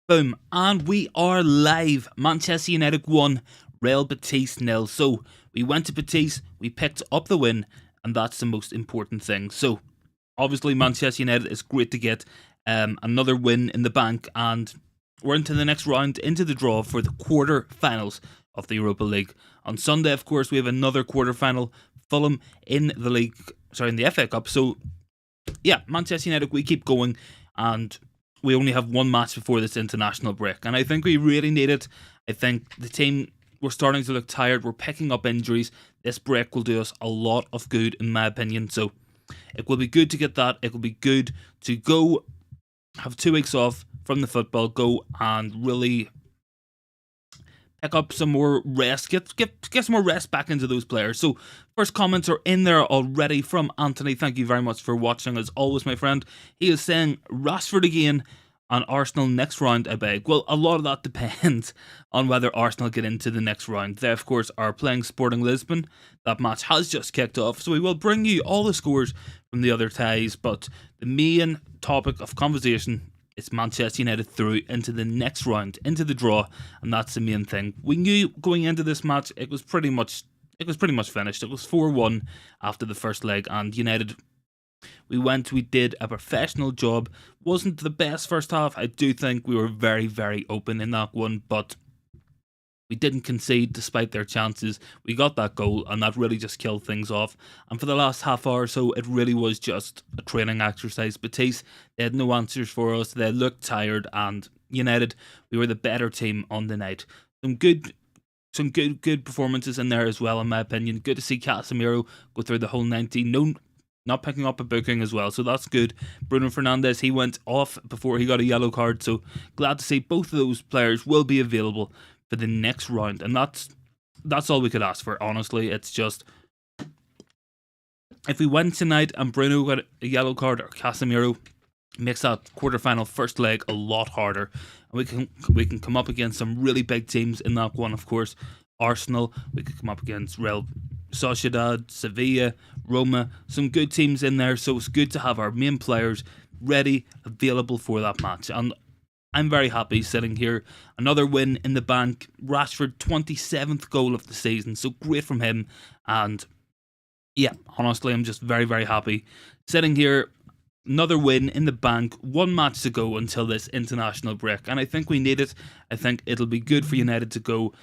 Boom, and we are live. Manchester United 1, Real Betis 0. So we went to Betis, we picked up the win, and that's the most important thing. So obviously Manchester United, is great to get another win in the bank, and we're into the next round, into the draw for the quarter-finals of the Europa League. On Sunday, of course, we have another quarter-final, Fulham in the FA Cup. So yeah, Manchester United, we keep going, and we only have one match before this international break, and I think we really need it. I think the team, we're starting to look tired, we're picking up injuries. This break will do us a lot of good, in my opinion, so it will be good to get that. It will be good to go have 2 weeks off from the football, go and really pick up some more rest, get some more rest back into those players. So first comments are in there already from Anthony. Thank you very much for watching, as always, my friend. He is saying Rashford again on Arsenal next round, I beg. Well, a lot of that depends on whether Arsenal get into the next round. They, of course, are playing Sporting Lisbon. That match has just kicked off, so we will bring you all the scores from the other ties, but the main topic of conversation, it's Manchester United through into the next round, into the draw, and that's the main thing. We knew going into this match it was pretty much finished. It was 4-1 after the first leg, and United, we did a professional job. Wasn't the best first half. I do think we were very, very open in that one, but we didn't concede despite their chances. We got that goal, and that really just killed things off. And for the last half hour or so, it really was just a training exercise. Betis, they had no answers for us. They looked tired, and United, we were the better team on the night. Some good performances in there as well, in my opinion. Good to see Casemiro go through the whole 90. No, not picking up a booking as well, so that's good. Bruno Fernandes, he went off before he got a yellow card, so glad to see both of those players will be available for the next round, and that's all we could ask for, honestly. It's just, if we win tonight and Bruno got a yellow card, or Casemiro, makes that quarterfinal first leg a lot harder, and we can come up against some really big teams in that one. Of course, Arsenal, we could come up against Real Sociedad, Sevilla, Roma, some good teams in there, so it's good to have our main players ready, available for that match. And I'm very happy sitting here. Another win in the bank. Rashford, 27th goal of the season, so great from him. And yeah, honestly, I'm just very, very happy sitting here. Another win in the bank. 1 match to go until this international break, and I think we need it. I think it'll be good for United to go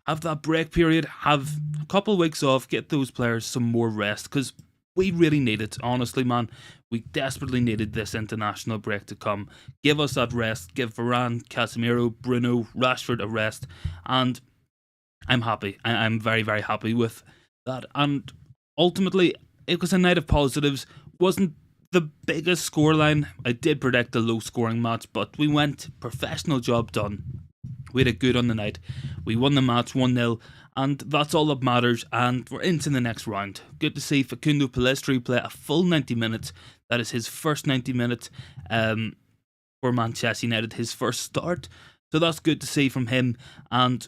have that break period, have a couple of weeks off, get those players some more rest, because we really need it, honestly, man. We desperately needed this international break to come. Give us that rest. Give Varane, Casemiro, Bruno, Rashford a rest. And I'm happy. I'm very, very happy with that. And ultimately, it was a night of positives. Wasn't the biggest scoreline. I did predict a low-scoring match, but we went. Professional job done. We did good on the night. We won the match 1-0. And that's all that matters, and we're into the next round. Good to see Facundo Pellistri play a full 90 minutes. That is his first 90 minutes for Manchester United, his first start. So that's good to see from him. And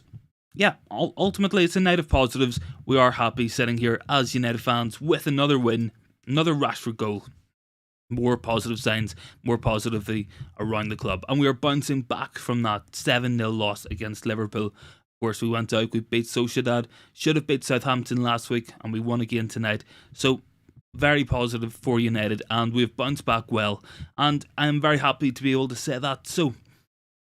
yeah, ultimately it's a night of positives. We are happy sitting here as United fans with another win, another Rashford goal. More positive signs, more positivity around the club. And we are bouncing back from that 7-0 loss against Liverpool. Of course, we went out, we beat Sociedad, should have beat Southampton last week, and we won again tonight. So, very positive for United, and we've bounced back well, and I'm very happy to be able to say that. So,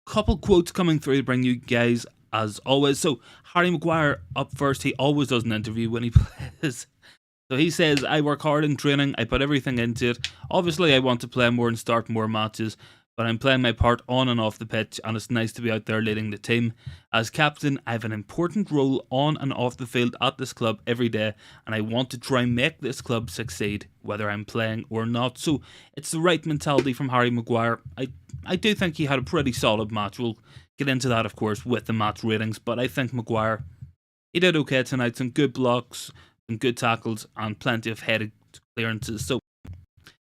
couple quotes coming through to bring you guys, as always. So, Harry Maguire up first. He always does an interview when he plays. So he says, I work hard in training, I put everything into it. Obviously, I want to play more and start more matches, but I'm playing my part on and off the pitch, and it's nice to be out there leading the team. As captain, I have an important role on and off the field at this club every day, and I want to try and make this club succeed, whether I'm playing or not. So it's the right mentality from Harry Maguire. I do think he had a pretty solid match. We'll get into that, of course, with the match ratings, but I think Maguire, he did okay tonight. Some good blocks, some good tackles, and plenty of headed clearances. So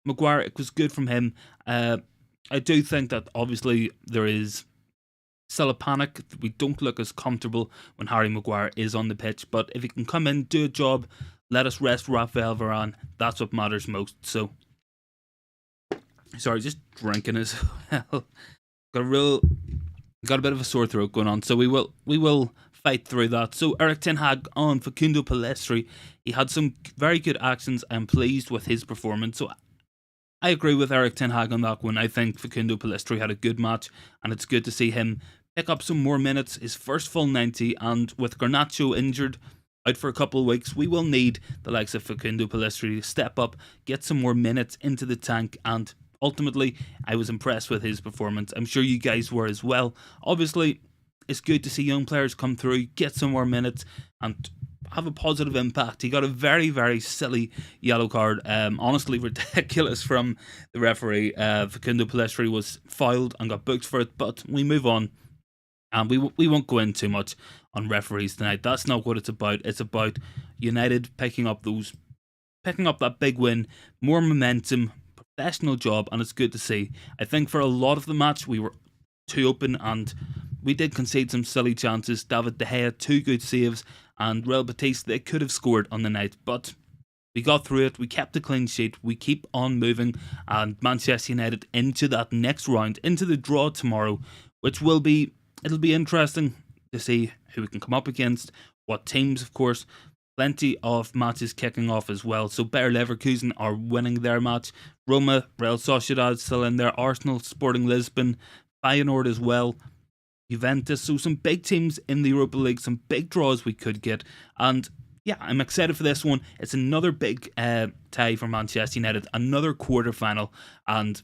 Maguire, it was good from him. I do think that obviously there is still a panic. We don't look as comfortable when Harry Maguire is on the pitch, but if he can come in, do a job, let us rest Raphael Varane, that's what matters most. So, sorry, just drinking as well. Got a real Got a bit of a sore throat going on, so we will fight through that. So Eric Ten Hag on Facundo Pellistri. He had some very good actions. I'm pleased with his performance. So I agree with Eric Ten Hag on that one. I think Facundo Pellistri had a good match, and it's good to see him pick up some more minutes. His first full 90, and with Garnacho injured out for a couple of weeks, we will need the likes of Facundo Pellistri to step up, get some more minutes into the tank, and ultimately, I was impressed with his performance. I'm sure you guys were as well. Obviously, it's good to see young players come through, get some more minutes, and have a positive impact. He got a very, very silly yellow card. Honestly, ridiculous from the referee. Facundo Pellistri was fouled and got booked for it, but we move on. And we won't go in too much on referees tonight. That's not what it's about. It's about United picking up that big win, more momentum, professional job, and it's good to see. I think for a lot of the match we were too open and we did concede some silly chances. David De Gea, 2 good saves, and Real Betis, they could have scored on the night, but we got through it. We kept a clean sheet. We keep on moving, and Manchester United into that next round, into the draw tomorrow, which it'll be interesting to see who we can come up against, what teams, of course. Plenty of matches kicking off as well. So Bayer Leverkusen are winning their match. Roma, Real Sociedad still in there. Arsenal, Sporting Lisbon, Feyenoord as well. Juventus. So some big teams in the Europa League. Some big draws we could get. And yeah, I'm excited for this one. It's another big tie for Manchester United. Another quarter-final. And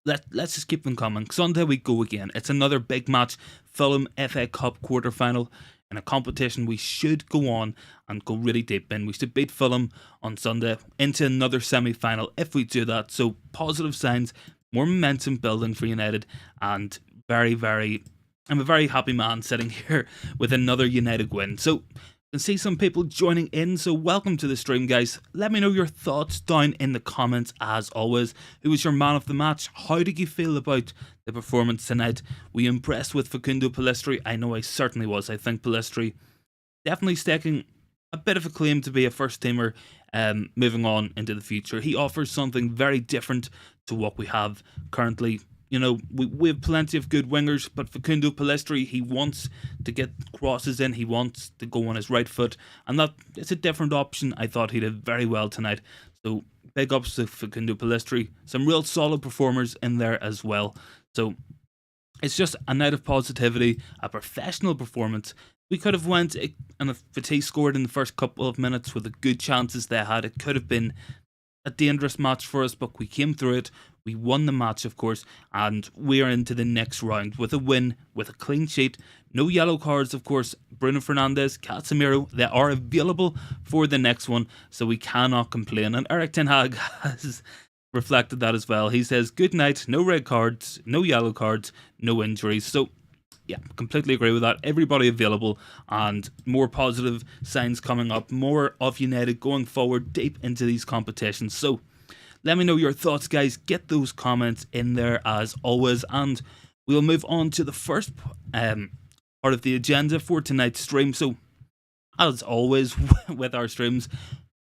let's just keep them coming. Sunday we go again. It's another big match. Fulham FA Cup quarter-final. In a competition we should go on and go really deep in. We should beat Fulham on Sunday into another semi-final if we do that. So positive signs, more momentum building for United, and I'm a very happy man sitting here with another United win. So I can see some people joining in, so welcome to the stream, guys. Let me know your thoughts down in the comments as always. Who was your man of the match? How did you feel about the performance tonight? Were you impressed with Facundo Pellistri? I know I certainly was. I think Pellistri definitely staking a bit of a claim to be a first teamer moving on into the future. He offers something very different to what we have currently. You know, we have plenty of good wingers, but Facundo Pellistri, he wants to get crosses in, he wants to go on his right foot, and that it's a different option. I thought he did very well tonight. So big ups to Facundo Pellistri. Some real solid performers in there as well. So it's just a night of positivity, a professional performance. We could have went, and if Betis scored in the first couple of minutes with the good chances they had, it could have been a dangerous match for us, but we came through it. We won the match, of course, and we are into the next round with a win, with a clean sheet. No yellow cards, of course. Bruno Fernandes, Casemiro, they are available for the next one, so we cannot complain. And Eric Ten Hag has reflected that as well. He says, good night, no red cards, no yellow cards, no injuries. So yeah, completely agree with that. Everybody available, and more positive signs coming up. More of United going forward deep into these competitions. So let me know your thoughts, guys. Get those comments in there as always, and we'll move on to the first part of the agenda for tonight's stream. So as always with our streams,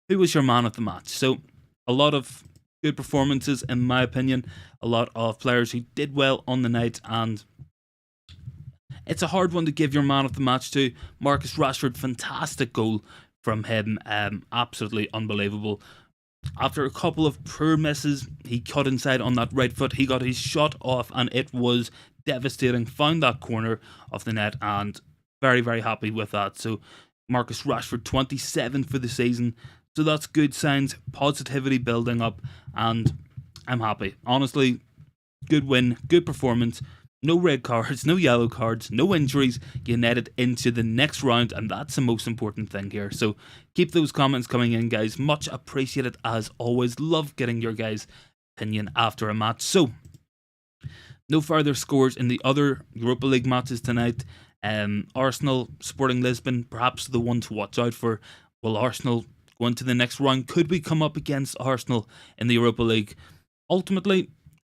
who was your man of the match? So a lot of good performances in my opinion, a lot of players who did well on the night, and it's a hard one to give your man of the match to. Marcus Rashford, fantastic goal from him, absolutely unbelievable. After a couple of poor misses, he cut inside on that right foot, he got his shot off, and it was devastating. Found that corner of the net, and very, very happy with that. So Marcus Rashford, 27 for the season, so that's good signs, positivity building up, and I'm happy. Honestly, good win, good performance. No red cards, no yellow cards, no injuries. United into the next round, and that's the most important thing here. So keep those comments coming in, guys. Much appreciated as always. Love getting your guys' opinion after a match. So no further scores in the other Europa League matches tonight. Arsenal, Sporting Lisbon, perhaps the one to watch out for. Will Arsenal go into the next round? Could we come up against Arsenal in the Europa League? Ultimately,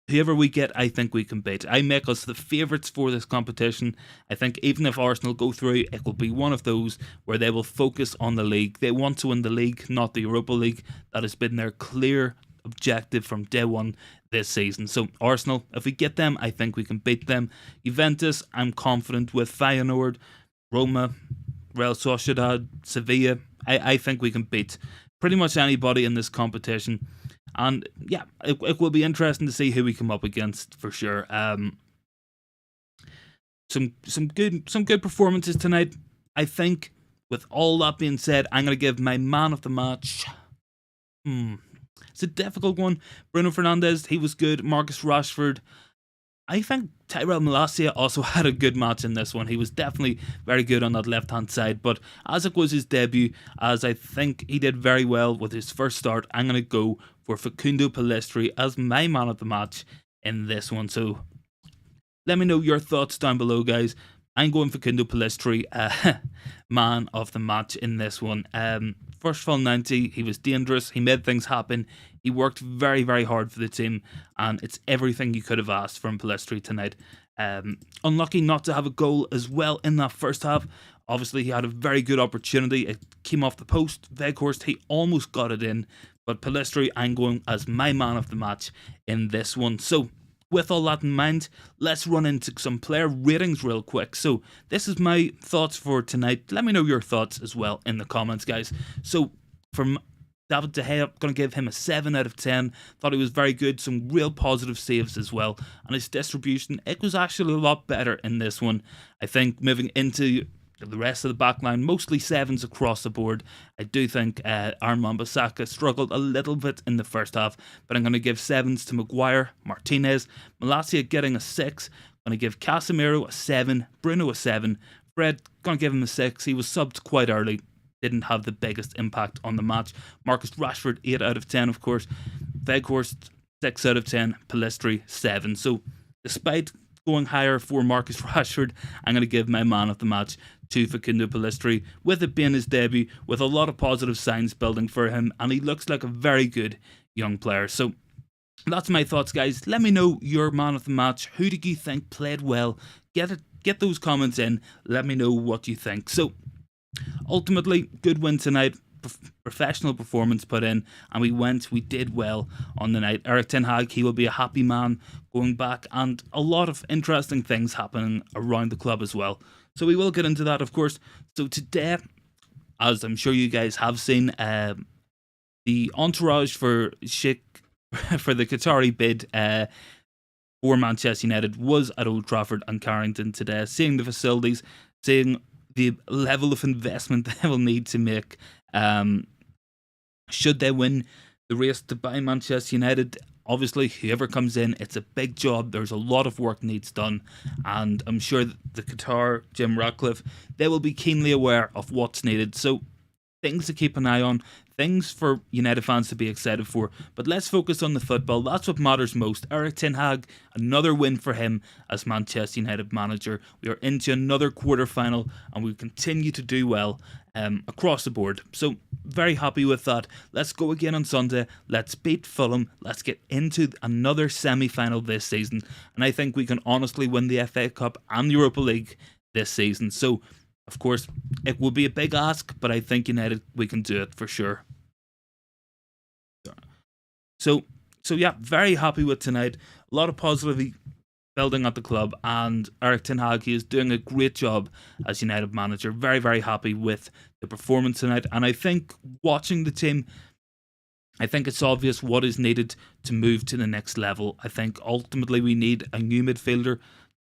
whoever we get, I think we can beat. I make us the favourites for this competition. I think even if Arsenal go through, it will be one of those where they will focus on the league. They want to win the league, not the Europa League. That has been their clear objective from day one this season. So Arsenal, if we get them, I think we can beat them. Juventus, I'm confident with. Feyenoord, Roma, Real Sociedad, Sevilla, I think we can beat pretty much anybody in this competition. And yeah, it will be interesting to see who we come up against for sure. Some good performances tonight. I think with all that being said, I'm going to give my man of the match. It's a difficult one. Bruno Fernandes, he was good. Marcus Rashford. I think Tyrell Malacia also had a good match in this one. He was definitely very good on that left-hand side. But as it was his debut, as I think he did very well with his first start, I'm going to go for Facundo Pellistri as my man of the match in this one. So let me know your thoughts down below, guys. I'm going Facundo Pellistri, man of the match in this one. First full 90, he was dangerous. He made things happen. He worked very, very hard for the team, and it's everything you could have asked from Pellistri tonight. Unlucky not to have a goal as well in that first half. Obviously, he had a very good opportunity. It came off the post. Weghorst, he almost got it in, but Pellistri, I'm going as my man of the match in this one. So, with all that in mind, let's run into some player ratings real quick. So, this is my thoughts for tonight. Let me know your thoughts as well in the comments, guys. So, from David De Gea, I'm going to give him a 7 out of 10. Thought he was very good. Some real positive saves as well. And his distribution, it was actually a lot better in this one. I think moving into the rest of the back line, mostly 7s across the board. I do think Aaron Wan-Bissaka struggled a little bit in the first half, but I'm going to give 7s to Maguire, Martinez, Malacia getting a 6. I'm going to give Casemiro a 7, Bruno a 7, Fred, going to give him a 6. He was subbed quite early, didn't have the biggest impact on the match. Marcus Rashford, 8 out of 10, of course. Weghorst, 6 out of 10. Pellistri, 7. So, despite going higher for Marcus Rashford, I'm going to give my man of the match to Facundo Pellistri, with it being his debut, with a lot of positive signs building for him, and he looks like a very good young player. So that's my thoughts, guys. Let me know your man of the match. Who do you think played well? Get those comments in. Let me know what you think. So ultimately, good win tonight. Professional performance put in, and we did well on the night. Erik ten Hag, he will be a happy man going back, and a lot of interesting things happening around the club as well. So we will get into that, of course. So today, as I'm sure you guys have seen, the entourage for Sheikh for the Qatari bid for Manchester United was at Old Trafford and Carrington today, seeing the facilities, seeing the level of investment they will need to make should they win the race to buy Manchester United. Obviously, whoever comes in, it's a big job. There's a lot of work needs done, and I'm sure that the Qatar, Jim Ratcliffe, they will be keenly aware of what's needed. So things to keep an eye on, things for United fans to be excited for. But let's focus on the football. That's what matters most. Erik ten Hag, another win for him as Manchester United manager. We are into another quarter-final, and we continue to do well across the board. So very happy with that. Let's go again on Sunday. Let's beat Fulham. Let's get into another semi-final this season. And I think we can honestly win the FA Cup and the Europa League this season. So of course, it will be a big ask, but I think United, we can do it for sure. So yeah, very happy with tonight. A lot of positivity building at the club, and Erik ten Hag, he is doing a great job as United manager. Very, very happy with the performance tonight, and I think watching the team, I think it's obvious what is needed to move to the next level. I think ultimately we need a new midfielder,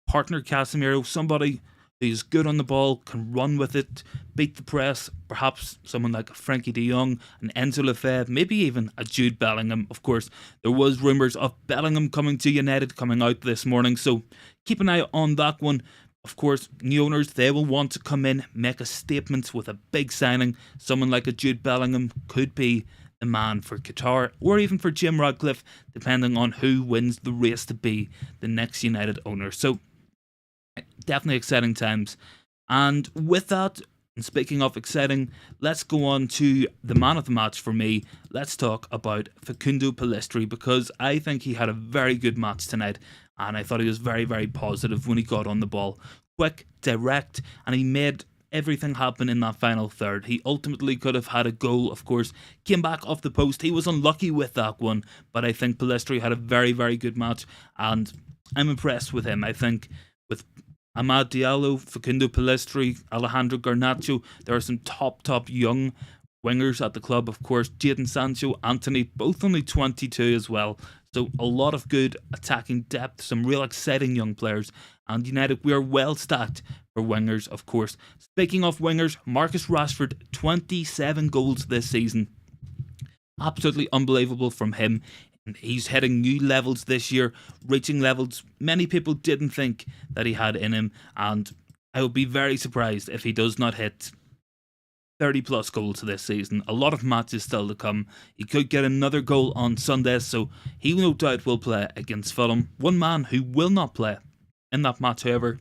partner Casemiro, somebody who's good on the ball, can run with it, beat the press, perhaps someone like Frankie de Jong, an Enzo Lefebvre, maybe even a Jude Bellingham. Of course, there was rumours of Bellingham coming to United coming out this morning, so keep an eye on that one. Of course, new owners, they will want to come in, make a statement with a big signing. Someone like a Jude Bellingham could be the man for Qatar, or even for Jim Ratcliffe, depending on who wins the race to be the next United owner. So definitely exciting times. And with that, and speaking of exciting, let's go on to the man of the match for me. Let's talk about Facundo Pellistri, because I think he had a very good match tonight, and I thought he was very, very positive when he got on the ball. Quick, direct, and he made everything happened in that final third. He ultimately could have had a goal, of course, came back off the post. He was unlucky with that one, but I think Pellistri had a very, very good match, and I'm impressed with him. I think with Amad Diallo, Facundo Pellistri, Alejandro Garnacho, there are some top young wingers at the club, of course. Jadon Sancho, Anthony, both only 22 as well. So a lot of good attacking depth, some real exciting young players. And United, we are well stacked for wingers, of course. Speaking of wingers, Marcus Rashford, 27 goals this season. Absolutely unbelievable from him. He's hitting new levels this year, reaching levels many people didn't think that he had in him. And I would be very surprised if he does not hit 30 plus goals this season. A lot of matches still to come. He could get another goal on Sunday, so he no doubt will play against Fulham. One man who will not play in that match, however,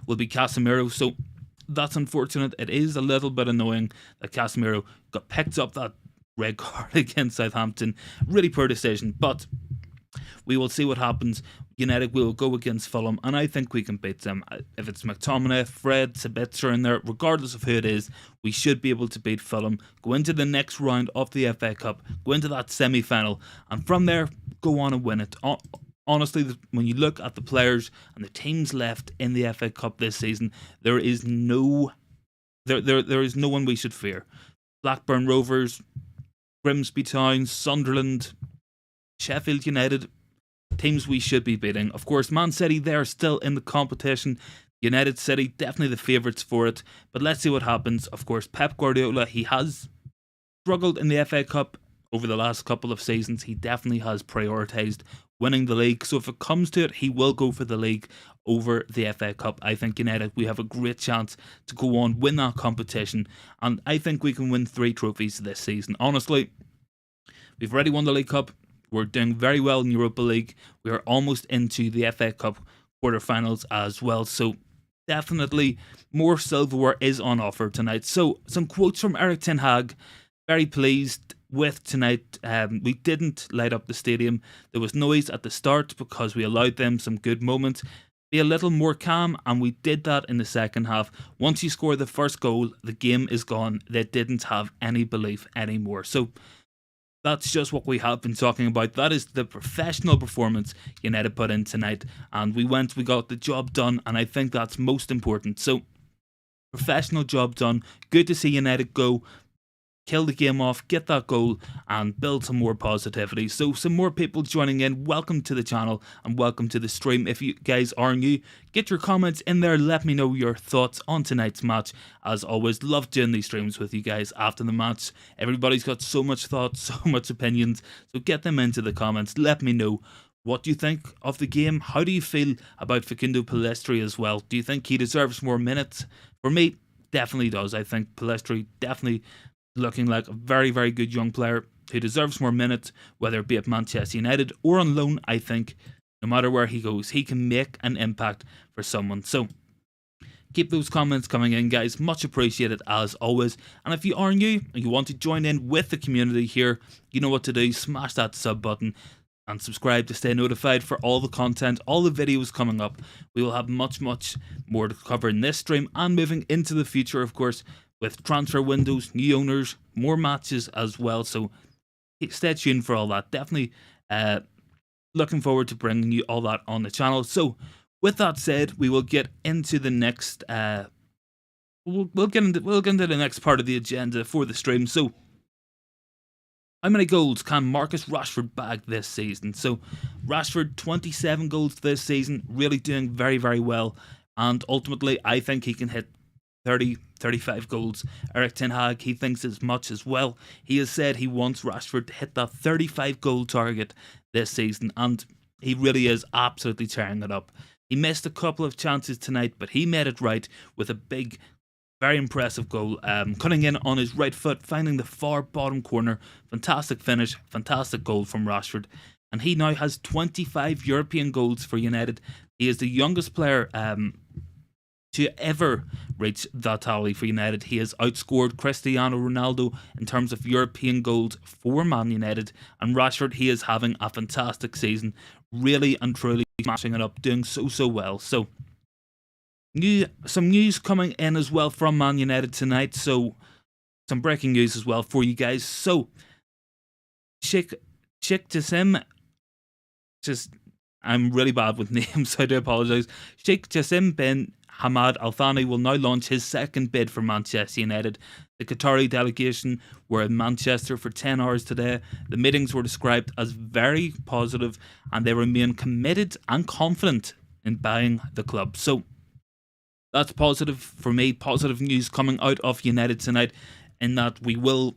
will be Casemiro. So that's unfortunate. It is a little bit annoying that Casemiro got picked up that red card against Southampton. Really poor decision, but we will see what happens. United will go against Fulham, and I think we can beat them. If it's McTominay, Fred, Sabitzer in there, regardless of who it is, we should be able to beat Fulham, go into the next round of the FA Cup, go into that semi-final, and from there, go on and win it. Honestly, when you look at the players and the teams left in the FA Cup this season, there is no one we should fear. Blackburn Rovers, Grimsby Town, Sunderland, Sheffield United, teams we should be beating. Of course, Man City, they're still in the competition. United City, definitely the favourites for it. But let's see what happens. Of course, Pep Guardiola, he has struggled in the FA Cup over the last couple of seasons. He definitely has prioritised winning the league. So if it comes to it, he will go for the league over the FA Cup. I think United, we have a great chance to go on, win that competition. And I think we can win 3 trophies this season. Honestly, we've already won the League Cup. We're doing very well in Europa League. We are almost into the FA Cup quarterfinals as well. So definitely more silverware is on offer tonight. So some quotes from Erik ten Hag. Very pleased with tonight. We didn't light up the stadium. There was noise at the start because we allowed them some good moments. Be a little more calm, and we did that in the second half. Once you score the first goal, the game is gone. They didn't have any belief anymore. So that's just what we have been talking about. That is the professional performance United put in tonight. And we got the job done, and I think that's most important. So, professional job done. Good to see United go, kill the game off, get that goal, and build some more positivity. So some more people joining in. Welcome to the channel and welcome to the stream. If you guys are new, get your comments in there. Let me know your thoughts on tonight's match. As always, love doing these streams with you guys after the match. Everybody's got so much thoughts, so much opinions. So get them into the comments. Let me know what do you think of the game. How do you feel about Facundo Pellistri as well? Do you think he deserves more minutes? For me, definitely does. I think Pellistri definitely looking like a very, very good young player who deserves more minutes, whether it be at Manchester United or on loan. I think no matter where he goes, he can make an impact for someone. So keep those comments coming in, guys. Much appreciated as always. And if you are new and you want to join in with the community here, you know what to do. Smash that sub button and subscribe to stay notified for all the content, all the videos coming up. We will have much more to cover in this stream and moving into the future, of course, with transfer windows, new owners, more matches as well. So stay tuned for all that. Definitely looking forward to bringing you all that on the channel. So with that said, we will get into the next we'll get into the next part of the agenda for the stream. So how many goals can Marcus Rashford bag this season? So Rashford, 27 goals this season, really doing very, very well. And ultimately, I think he can hit 35 goals. Erik ten Hag, he thinks as much as well. He has said he wants Rashford to hit that 35 goal target this season, and he really is absolutely tearing it up. He missed a couple of chances tonight, but he made it right with a big, very impressive goal, cutting in on his right foot, finding the far bottom corner. Fantastic finish, fantastic goal from Rashford. And he now has 25 European goals for United. He is the youngest player to ever reach that tally for United. He has outscored Cristiano Ronaldo in terms of European goals for Man United. And Rashford, he is having a fantastic season, really and truly smashing it up, doing so well. So Some news coming in as well from Man United tonight. So some breaking news as well for you guys. So Sheikh Jassim, just I'm really bad with names, so I do apologise. Sheikh Jassim bin Hamad Al Thani will now launch his second bid for Manchester United. The Qatari delegation were in Manchester for 10 hours today. The meetings were described as very positive and they remain committed and confident in buying the club. So that's positive for me. Positive news coming out of United tonight, in that we will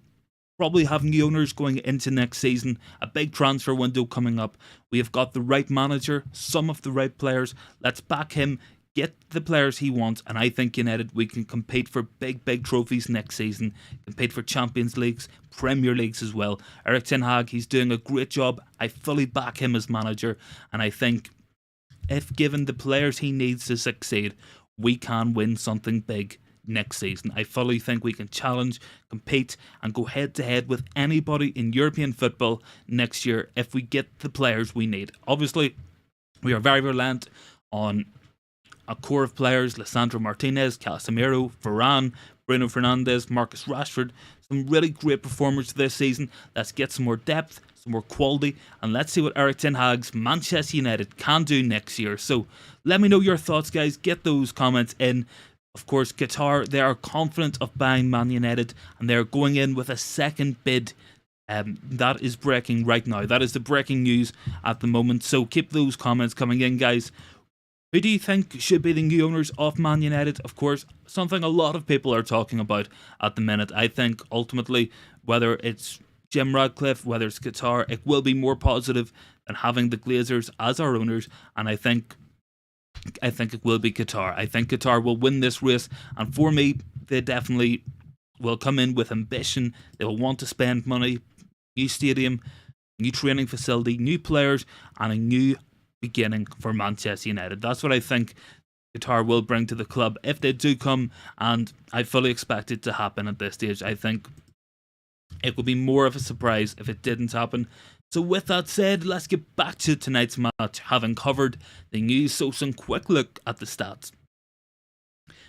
probably have new owners going into next season. A big transfer window coming up. We have got the right manager, some of the right players. Let's back him, get the players he wants, and I think United, we can compete for big trophies next season. Compete for Champions Leagues, Premier Leagues as well. Erik ten Hag, he's doing a great job. I fully back him as manager, and I think if given the players he needs to succeed, we can win something big next season. I fully think we can challenge, compete, and go head to head with anybody in European football next year if we get the players we need. Obviously, we are very reliant on a core of players: Lisandro Martinez, Casemiro, Varane, Bruno Fernandes, Marcus Rashford. Some really great performers this season. Let's get some more depth, some more quality, and let's see what Erik ten Hag's Manchester United can do next year. So let me know your thoughts, guys. Get those comments in. Of course, Qatar, they are confident of buying Man United, and they're going in with a second bid. That is breaking right now. That is the breaking news at the moment. So keep those comments coming in, guys. Who do you think should be the new owners of Man United? Of course, something a lot of people are talking about at the minute. I think ultimately, whether it's Jim Radcliffe, whether it's Qatar, it will be more positive than having the Glazers as our owners, and I think it will be Qatar. I think Qatar will win this race, and for me, they definitely will come in with ambition. They will want to spend money, new stadium, new training facility, new players, and a new beginning for Manchester United. That's what I think Qatar will bring to the club if they do come, and I fully expect it to happen at this stage. I think it would be more of a surprise if it didn't happen. So with that said, let's get back to tonight's match, having covered the news. So some quick look at the stats.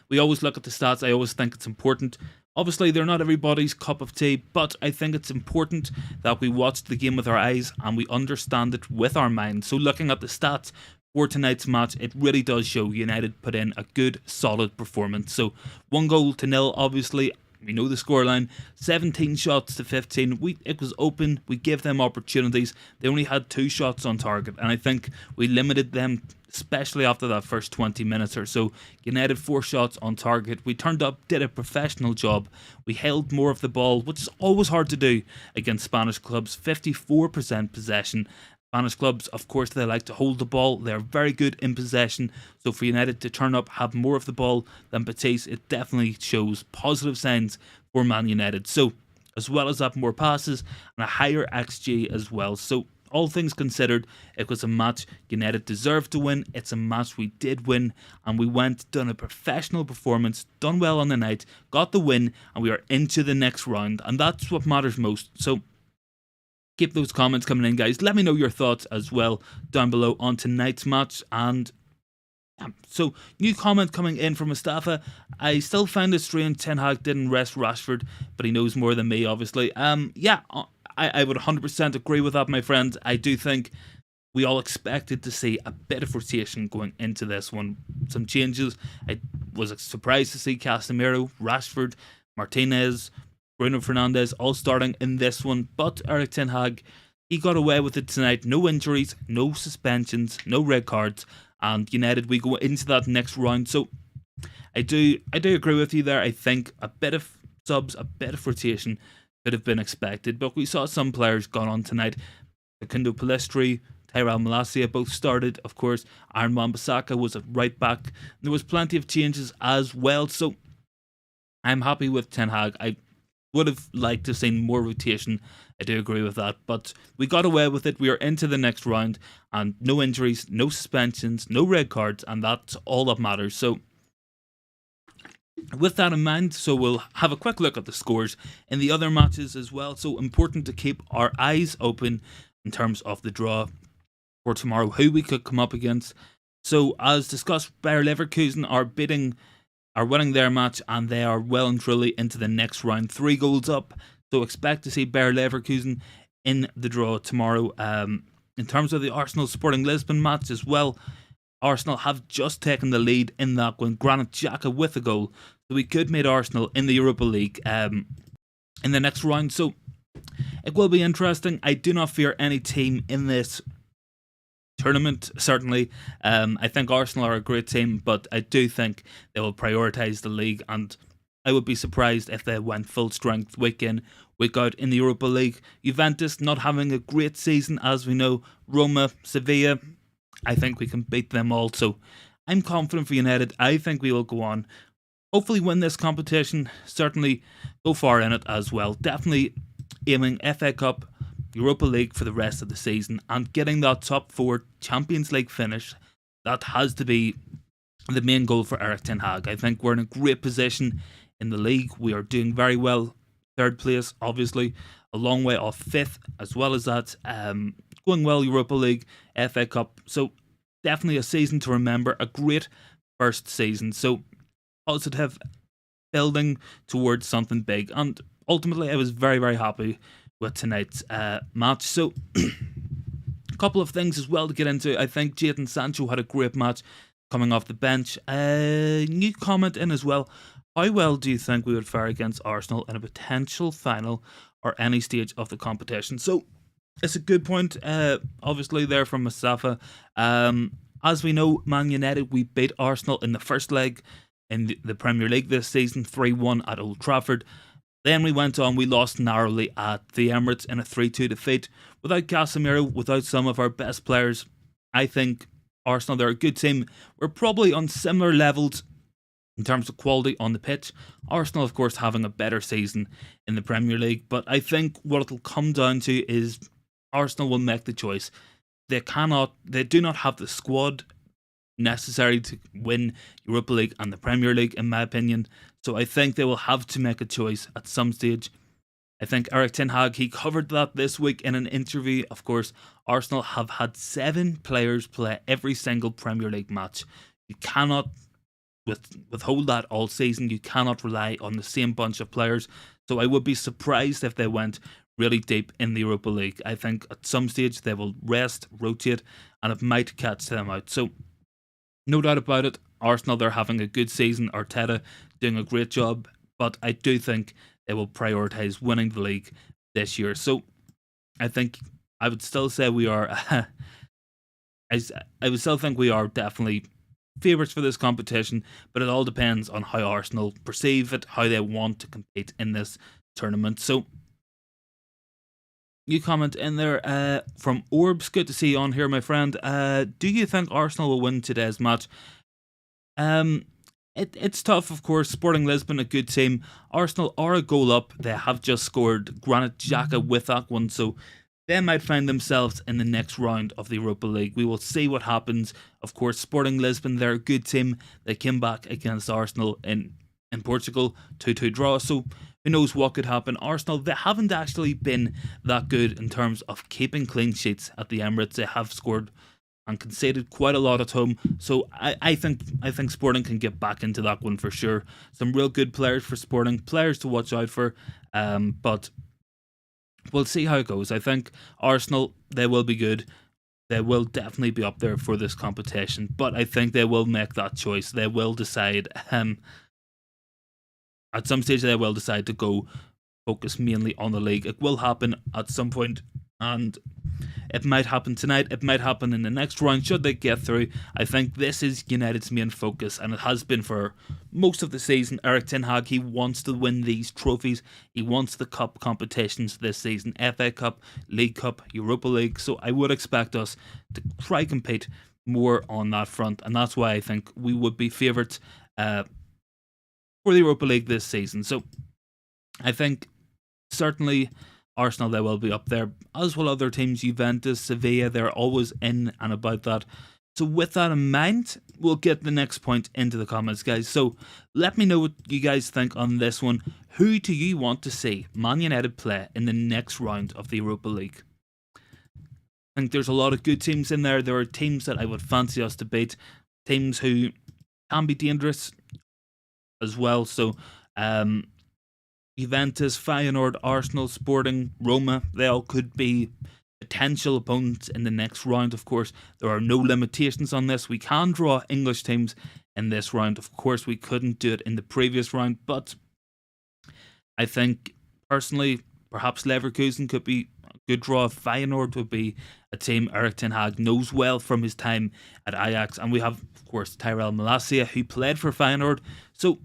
We always look at the stats. I always think it's important. Obviously, they're not everybody's cup of tea, but I think it's important that we watch the game with our eyes and we understand it with our minds. So looking at the stats for tonight's match, it really does show United put in a good, solid performance. So 1-0 obviously. We know the scoreline, 17 shots to 15. It was open. We gave them opportunities. They only had 2 shots on target, and I think we limited them, especially after that first 20 minutes or so. United 4 shots on target. We turned up, did a professional job. We held more of the ball, which is always hard to do against Spanish clubs. 54% possession. Spanish clubs, of course, they like to hold the ball. They're very good in possession. So for United to turn up, have more of the ball than Betis, it definitely shows positive signs for Man United. So, as well as that, more passes and a higher XG as well. So, all things considered, it was a match United deserved to win. It's a match we did win, and we done a professional performance, done well on the night, got the win, and we are into the next round. And that's what matters most. So, keep those comments coming in, guys. Let me know your thoughts as well down below on tonight's match. And so, new comment coming in from Mustafa. I still find it strange Ten Hag didn't rest Rashford, but he knows more than me, obviously. Yeah, I would 100% agree with that, my friend. I do think we all expected to see a bit of rotation going into this one. Some changes. I was surprised to see Casemiro, Rashford, Martinez, Bruno Fernandes all starting in this one, but Erik ten Hag, he got away with it tonight. No injuries, no suspensions, no red cards, and United, we go into that next round. So I do agree with you there. I think a bit of subs, a bit of rotation could have been expected, but we saw some players gone on tonight. Facundo Pellistri, Tyrell Malacia both started. Of course, Aaron Wan-Bissaka was at right back. There was plenty of changes as well, so I'm happy with Ten Hag. I would have liked to have seen more rotation. I do agree with that, but we got away with it. We are into the next round, and no injuries, no suspensions, no red cards, and that's all that matters. So with that in mind, so we'll have a quick look at the scores in the other matches as well. So important to keep our eyes open in terms of the draw for tomorrow, who we could come up against. So as discussed, Bayer Leverkusen are winning their match, and they are well and truly into the next round, 3 goals up. So expect to see Bayer Leverkusen in the draw tomorrow. In terms of the Arsenal Sporting Lisbon match as well, Arsenal have just taken the lead in that one. Granit Xhaka with a goal, so we could meet Arsenal in the Europa League in the next round. So it will be interesting. I do not fear any team in this tournament, certainly. I think Arsenal are a great team, but I do think they will prioritise the league, and I would be surprised if they went full strength week in, week out in the Europa League. Juventus not having a great season, as we know. Roma, Sevilla, I think we can beat them all. So I'm confident for United. I think we will go on, hopefully win this competition, certainly go far in it as well. Definitely aiming FA Cup, Europa League for the rest of the season, and getting that top 4 Champions League finish. That has to be the main goal for Erik ten Hag. I think we're in a great position in the league. We are doing very well. 3rd place, obviously, a long way off 5th, as well as that. Going well, Europa League, FA Cup. So definitely a season to remember. A great first season. So positive, building towards something big. And ultimately, I was very, very happy with tonight's match. So a couple of things as well to get into. I think Jadon Sancho had a great match coming off the bench. New comment in as well. How well do you think we would fare against Arsenal in a potential final or any stage of the competition? So it's a good point, obviously, there from Mustafa. As we know, Man United, we beat Arsenal in the first leg in the Premier League this season, 3-1 at Old Trafford. Then we went on, we lost narrowly at the Emirates in a 3-2 defeat. Without Casemiro, without some of our best players, I think Arsenal, they're a good team. We're probably on similar levels in terms of quality on the pitch. Arsenal, of course, having a better season in the Premier League. But I think what it'll come down to is Arsenal will make the choice. They do not have the squad necessary to win Europa League and the Premier League, in my opinion. So I think they will have to make a choice at some stage. I think Erik ten Hag, he covered that this week in an interview. Of course, Arsenal have had 7 players play every single Premier League match. You cannot withhold that all season. You cannot rely on the same bunch of players. So I would be surprised if they went really deep in the Europa League. I think at some stage they will rest, rotate, and it might catch them out. So no doubt about it, Arsenal, they're having a good season. Arteta doing a great job, but I do think they will prioritise winning the league this year. So I think I would still say we are I would still think we are definitely favourites for this competition, but it all depends on how Arsenal perceive it, how they want to compete in this tournament. So you comment in there from Orbs, good to see you on here, my friend. Do you think Arsenal will win today's match? It's tough, of course. Sporting Lisbon, a good team. Arsenal are a goal up. They have just scored. Granit Xhaka with that one, so they might find themselves in the next round of the Europa League. We will see what happens. Of course, Sporting Lisbon, they're a good team. They came back against Arsenal in Portugal, 2-2 draw, so who knows what could happen. Arsenal, they haven't actually been that good in terms of keeping clean sheets at the Emirates. They have scored and conceded quite a lot at home, so I think Sporting can get back into that one for sure. Some real good players for Sporting, players to watch out for, but we'll see how it goes. I think Arsenal, they will be good. They will definitely be up there for this competition, but I think they will make that choice. They will decide, at some stage they will decide to go focus mainly on the league. It will happen at some point, and it might happen tonight, it might happen in the next round, should they get through. I think this is United's main focus, and it has been for most of the season. Erik ten Hag, he wants to win these trophies. He wants the cup competitions this season, FA Cup, League Cup, Europa League, so I would expect us to try compete more on that front, and that's why I think we would be favourites for the Europa League this season. So I think certainly Arsenal, they will be up there, as will other teams. Juventus, Sevilla, they're always in and about that. So with that in mind, we'll get the next point into the comments, guys. So let me know what you guys think on this one. Who do you want to see Man United play in the next round of the Europa League? I think there's a lot of good teams in there. There are teams that I would fancy us to beat, teams who can be dangerous as well. So, Juventus, Feyenoord, Arsenal, Sporting, Roma, they all could be potential opponents in the next round. Of course, there are no limitations on this. We can draw English teams in this round. Of course, we couldn't do it in the previous round, but I think personally, perhaps Leverkusen could be a good draw. Feyenoord would be a team Erik ten Hag knows well from his time at Ajax, and we have, of course, Tyrell Malacia, who played for Feyenoord. So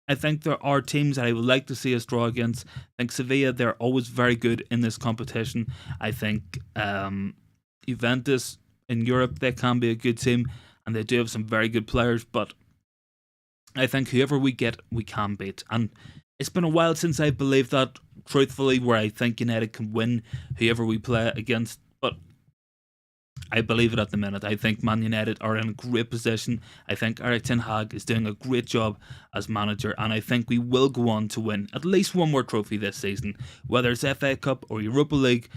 I think there are teams that I would like to see us draw against. I think Sevilla, they're always very good in this competition. I think Juventus in Europe, they can be a good team, and they do have some very good players, but I think whoever we get, we can beat. And it's been a while since I believed that, truthfully, where I think United can win whoever we play against, but I believe it at the minute. I think Man United are in a great position. I think Erik ten Hag is doing a great job as manager, and I think we will go on to win at least one more trophy this season. Whether it's FA Cup or Europa League,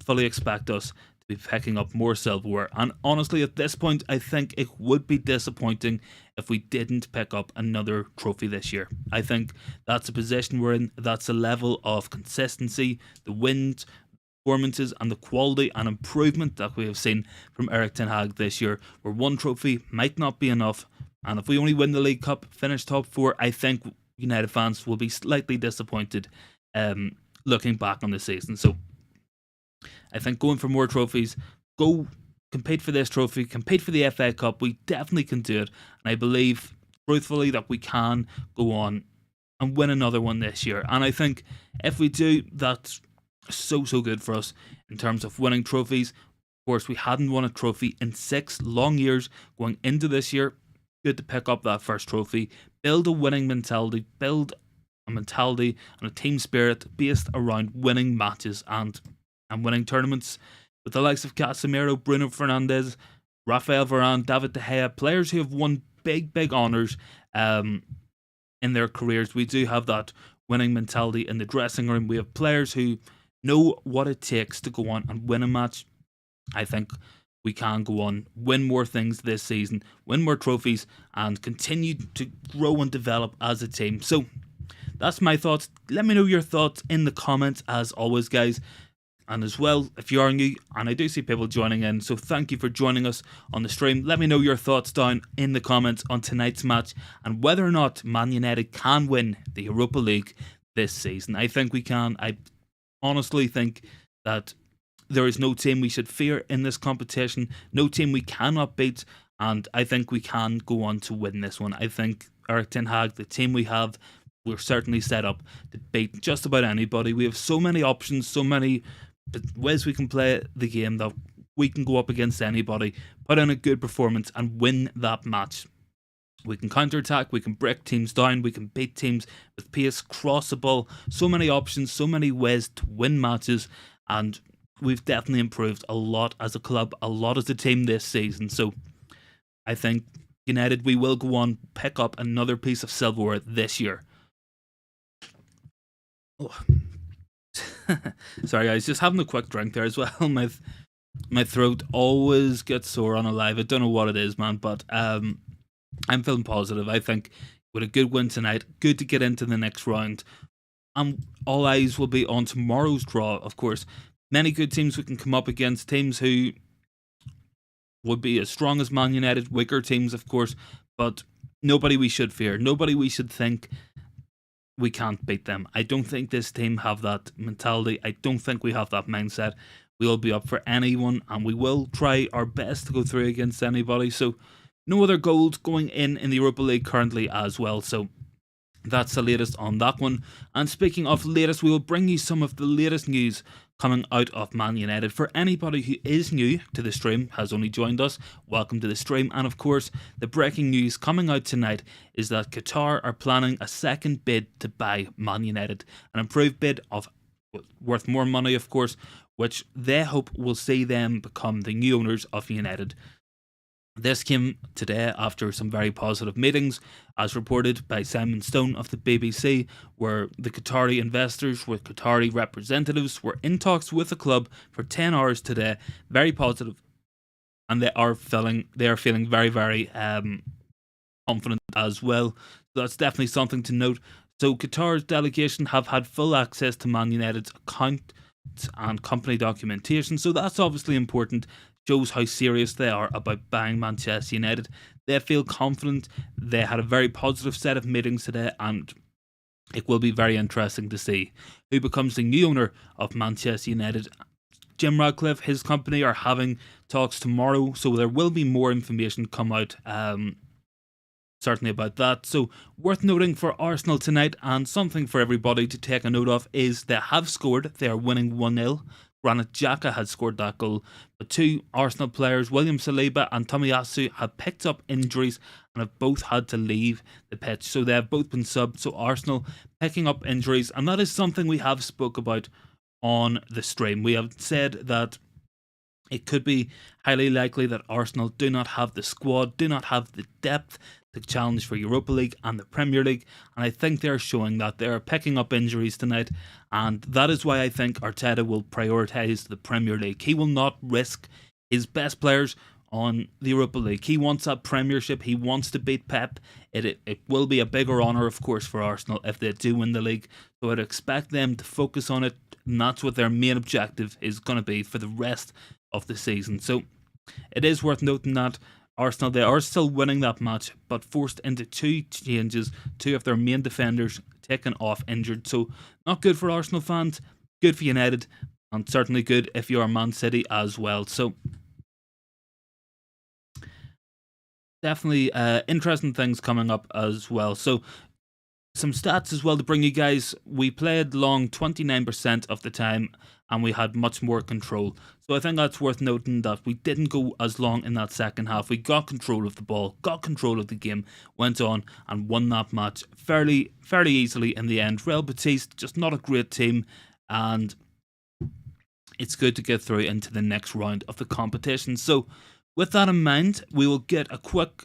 fully expect us to be picking up more silverware. And honestly, at this point, I think it would be disappointing if we didn't pick up another trophy this year. I think that's a position we're in. That's a level of consistency, the wins, performances, and the quality and improvement that we have seen from Erik ten Hag this year, where one trophy might not be enough, and if we only win the League Cup, finish top four, I think United fans will be slightly disappointed looking back on the season. So I think going for more trophies, go compete for this trophy, compete for the FA Cup, we definitely can do it, and I believe truthfully that we can go on and win another one this year. And I think if we do, that's so good for us in terms of winning trophies. Of course, we hadn't won a trophy in 6 long years going into this year. Good to pick up that first trophy, build a winning mentality, build a mentality and a team spirit based around winning matches and winning tournaments with the likes of Casemiro, Bruno Fernandes, Rafael Varane, David De Gea, players who have won big honours in their careers. We do have that winning mentality in the dressing room. We have players who know what it takes to go on and win a match. I think we can go on, win more things this season, win more trophies, and continue to grow and develop as a team. So that's my thoughts. Let me know your thoughts in the comments as always, guys. And as well, if you are new, and I do see people joining in, so thank you for joining us on the stream. Let me know your thoughts down in the comments on tonight's match and whether or not Man United can win the Europa League this season. I think we can. I honestly think that there is no team we should fear in this competition, no team we cannot beat, and I think we can go on to win this one. I think Erik ten Hag, the team we have, we're certainly set up to beat just about anybody. We have so many options, so many ways we can play the game that we can go up against anybody, put in a good performance and win that match. We can counter-attack, we can break teams down, we can beat teams with pace, cross the ball, so many options, so many ways to win matches, and we've definitely improved a lot as a club, a lot as a team this season. So I think United, we will go on, pick up another piece of silverware this year. Oh. Sorry guys, just having a quick drink there as well. My throat always gets sore on a live. I don't know what it is, man, but I'm feeling positive. I think with a good win tonight, good to get into the next round. And all eyes will be on tomorrow's draw, of course. Many good teams we can come up against, teams who would be as strong as Man United, weaker teams, of course, but nobody we should fear, nobody we should think we can't beat them. I don't think this team have that mentality. I don't think we have that mindset. We'll be up for anyone, and we will try our best to go through against anybody. So no other goals going in the Europa League currently as well. So that's the latest on that one. And speaking of latest, we will bring you some of the latest news coming out of Man United. For anybody who is new to the stream, has only joined us, welcome to the stream. And of course, the breaking news coming out tonight is that Qatar are planning a second bid to buy Man United. An improved bid of worth more money, of course, which they hope will see them become the new owners of United. This came today after some very positive meetings, as reported by Simon Stone of the BBC, where the Qatari investors with Qatari representatives were in talks with the club for 10 hours today. Very positive, and they are feeling very, very confident as well. So that's definitely something to note. So Qatar's delegation have had full access to Man United's account and company documentation, so that's obviously important. Shows how serious they are about buying Manchester United. They feel confident. They had a very positive set of meetings today, and it will be very interesting to see who becomes the new owner of Manchester United. Jim Ratcliffe, his company, are having talks tomorrow, so there will be more information come out certainly about that. So worth noting for Arsenal tonight, and something for everybody to take a note of, is they have scored. They are winning 1-0. Granit Xhaka had scored that goal, but two Arsenal players, William Saliba and Tomiyasu, have picked up injuries and have both had to leave the pitch. So they have both been subbed. So Arsenal picking up injuries, and that is something we have spoke about on the stream. We have said that it could be highly likely that Arsenal do not have the squad, do not have the depth to challenge for Europa League and the Premier League, and I think they're showing that. They're picking up injuries tonight, and that is why I think Arteta will prioritise the Premier League. He will not risk his best players on the Europa League. He wants that Premiership. He wants to beat Pep. It will be a bigger honour, of course, for Arsenal if they do win the league, so I'd expect them to focus on it, and that's what their main objective is going to be for the rest of the season. So it is worth noting that Arsenal, they are still winning that match, but forced into two changes, two of their main defenders taken off injured. So not good for Arsenal fans, good for United, and certainly good if you are Man City as well. So definitely interesting things coming up as well. So some stats as well to bring you guys. We played long 29% of the time, and we had much more control. So I think that's worth noting that we didn't go as long in that second half. We got control of the ball, got control of the game, went on and won that match fairly easily in the end. Real Betis, just not a great team, and it's good to get through into the next round of the competition. So with that in mind, we will get a quick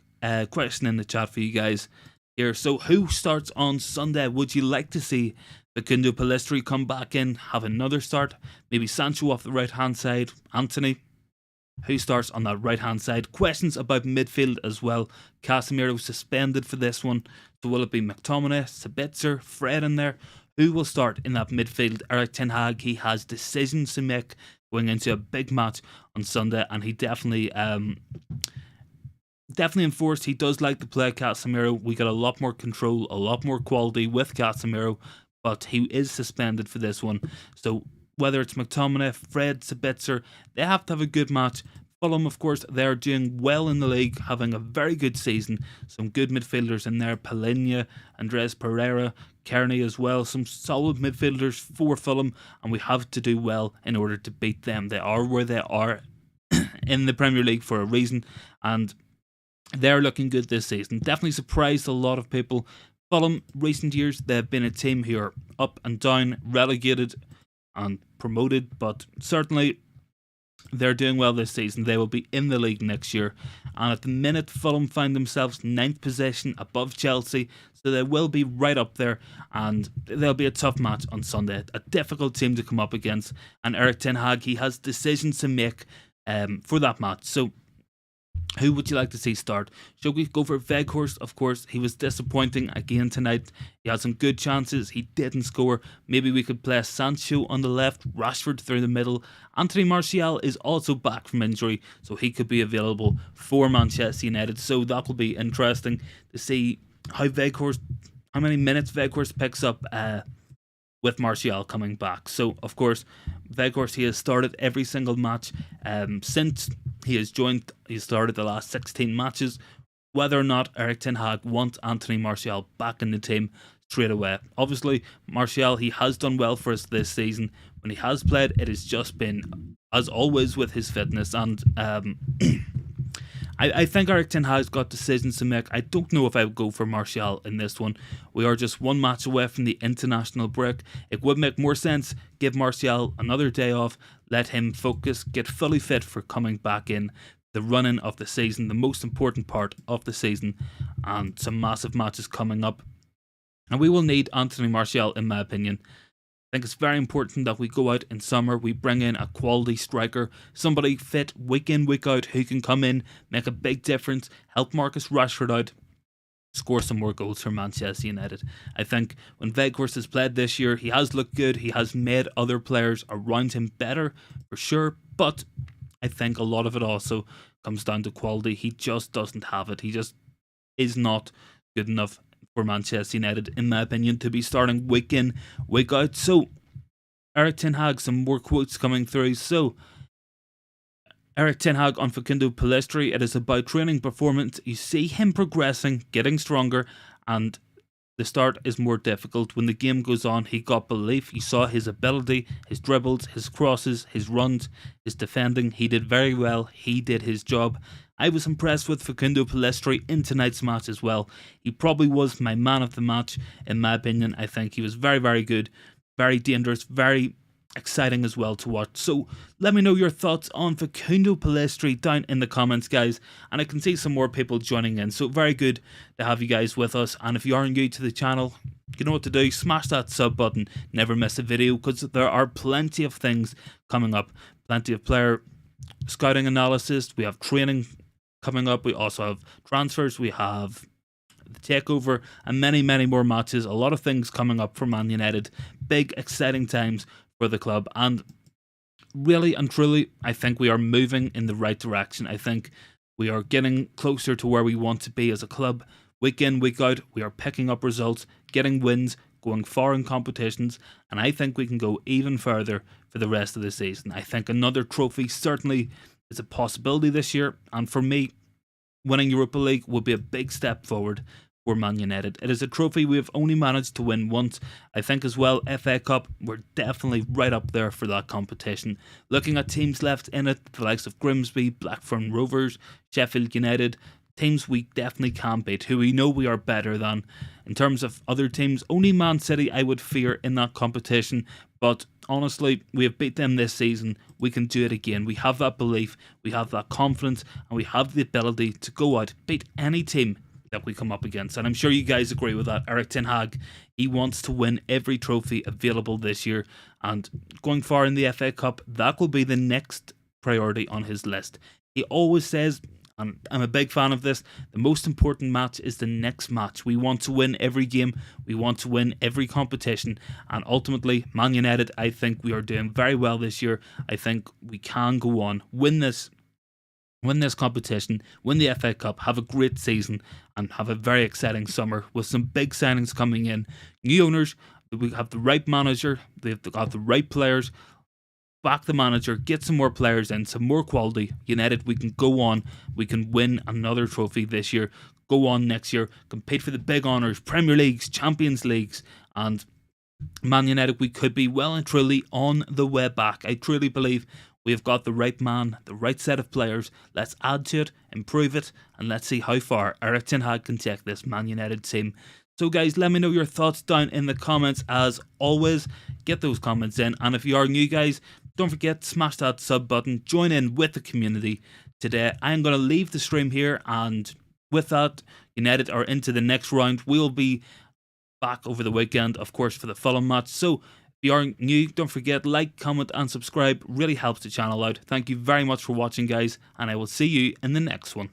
question in the chat for you guys here. So who starts on Sunday? Would you like to see Facundo Pellistri come back in, have another start? Maybe Sancho off the right hand side, Anthony. Who starts on that right hand side? Questions about midfield as well. Casemiro suspended for this one, so will it be McTominay, Sabitzer, Fred in there? Who will start in that midfield? Erik ten Hag, he has decisions to make going into a big match on Sunday, and he definitely enforced he does like to play Casemiro. We got a lot more control, a lot more quality with Casemiro, but he is suspended for this one. So whether it's McTominay, Fred, Sabitzer, they have to have a good match. Fulham, of course, they're doing well in the league, having a very good season. Some good midfielders in there, Palhinha, Andres Pereira, Kearney as well. Some solid midfielders for Fulham, and we have to do well in order to beat them. They are where they are in the Premier League for a reason, and they're looking good this season. Definitely surprised a lot of people. Fulham, recent years, they've been a team who are up and down, relegated and promoted, but certainly they're doing well this season. They will be in the league next year, and at the minute Fulham find themselves 9th position above Chelsea, so they will be right up there, and there'll be a tough match on Sunday, a difficult team to come up against, and Erik ten Hag, he has decisions to make for that match. So who would you like to see start? Should we go for Weghorst? Of course, he was disappointing again tonight. He had some good chances. He didn't score. Maybe we could play Sancho on the left, Rashford through the middle. Anthony Martial is also back from injury, so he could be available for Manchester United. So that will be interesting to see how many minutes Weghorst picks up with Martial coming back. So, of course, Weghorst, he has started every single match since he has joined. He started the last 16 matches. Whether or not Erik ten Hag wants Anthony Martial back in the team straight away. Obviously, Martial, he has done well for us this season. When he has played, it has just been, as always, with his fitness. And I think Erik ten Hag's got decisions to make. I don't know if I would go for Martial in this one. We are just one match away from the international break. It would make more sense, give Martial another day off, let him focus, get fully fit for coming back in the running of the season, the most important part of the season, and some massive matches coming up. And we will need Anthony Martial, in my opinion. I think it's very important that we go out in summer, we bring in a quality striker, somebody fit week in, week out, who can come in, make a big difference, help Marcus Rashford out, score some more goals for Manchester United. I think when Weghorst has played this year, he has looked good, he has made other players around him better, for sure, but I think a lot of it also comes down to quality. He just doesn't have it. He just is not good enough for Manchester United, in my opinion, to be starting week in, week out. So, Erik ten Hag, some more quotes coming through. So, Erik ten Hag on Facundo Pellistri, it is about training performance. You see him progressing, getting stronger, and the start is more difficult. When the game goes on, he got belief. You saw his ability, his dribbles, his crosses, his runs, his defending. He did very well. He did his job. I was impressed with Facundo Pellistri in tonight's match as well. He probably was my man of the match, in my opinion. I think he was very, very good, very dangerous, very exciting as well to watch. So let me know your thoughts on Facundo Pellistri down in the comments, guys. And I can see some more people joining in, so very good to have you guys with us. And if you are new to the channel, you know what to do. Smash that sub button, never miss a video, because there are plenty of things coming up. Plenty of player scouting analysis, we have training coming up, we also have transfers, we have the takeover, and many, many more matches. A lot of things coming up for Man United. Big, exciting times for the club, and really and truly, I think we are moving in the right direction. I think we are getting closer to where we want to be as a club. Week in, week out, we are picking up results, getting wins, going far in competitions, and I think we can go even further for the rest of the season. I think another trophy certainly is a possibility this year, and for me, winning Europa League would be a big step forward for Man United. It is a trophy we have only managed to win once. I think as well, FA Cup, we're definitely right up there for that competition. Looking at teams left in it, the likes of Grimsby, Blackburn Rovers, Sheffield United, teams we definitely can beat, who we know we are better than. In terms of other teams, only Man City I would fear in that competition, but honestly, we have beat them this season. We can do it again. We have that belief, we have that confidence, and we have the ability to go out, beat any team that we come up against. And I'm sure you guys agree with that. Erik ten Hag, he wants to win every trophy available this year, and going far in the FA Cup, that will be the next priority on his list. He always says, and I'm a big fan of this, the most important match is the next match. We want to win every game, we want to win every competition, and ultimately, Man United, I think we are doing very well this year. I think we can go on, win this competition, win the FA Cup, have a great season, and have a very exciting summer with some big signings coming in. New owners, we have the right manager, they've got the right players. Back the manager, get some more players in, some more quality. United, we can go on, we can win another trophy this year, go on next year, compete for the big honours, Premier Leagues, Champions Leagues, and Man United, we could be well and truly on the way back. I truly believe we have got the right man, the right set of players. Let's add to it, improve it, and let's see how far Erik ten Hag can take this Man United team. So guys, let me know your thoughts down in the comments. As always, get those comments in, and if you are new, guys, don't forget, smash that sub button, join in with the community. Today, I'm going to leave the stream here, and with that, United are into the next round. We'll be back over the weekend, of course, for the Fulham match. So, if you are new, don't forget, like, comment, and subscribe. Really helps the channel out. Thank you very much for watching, guys, and I will see you in the next one.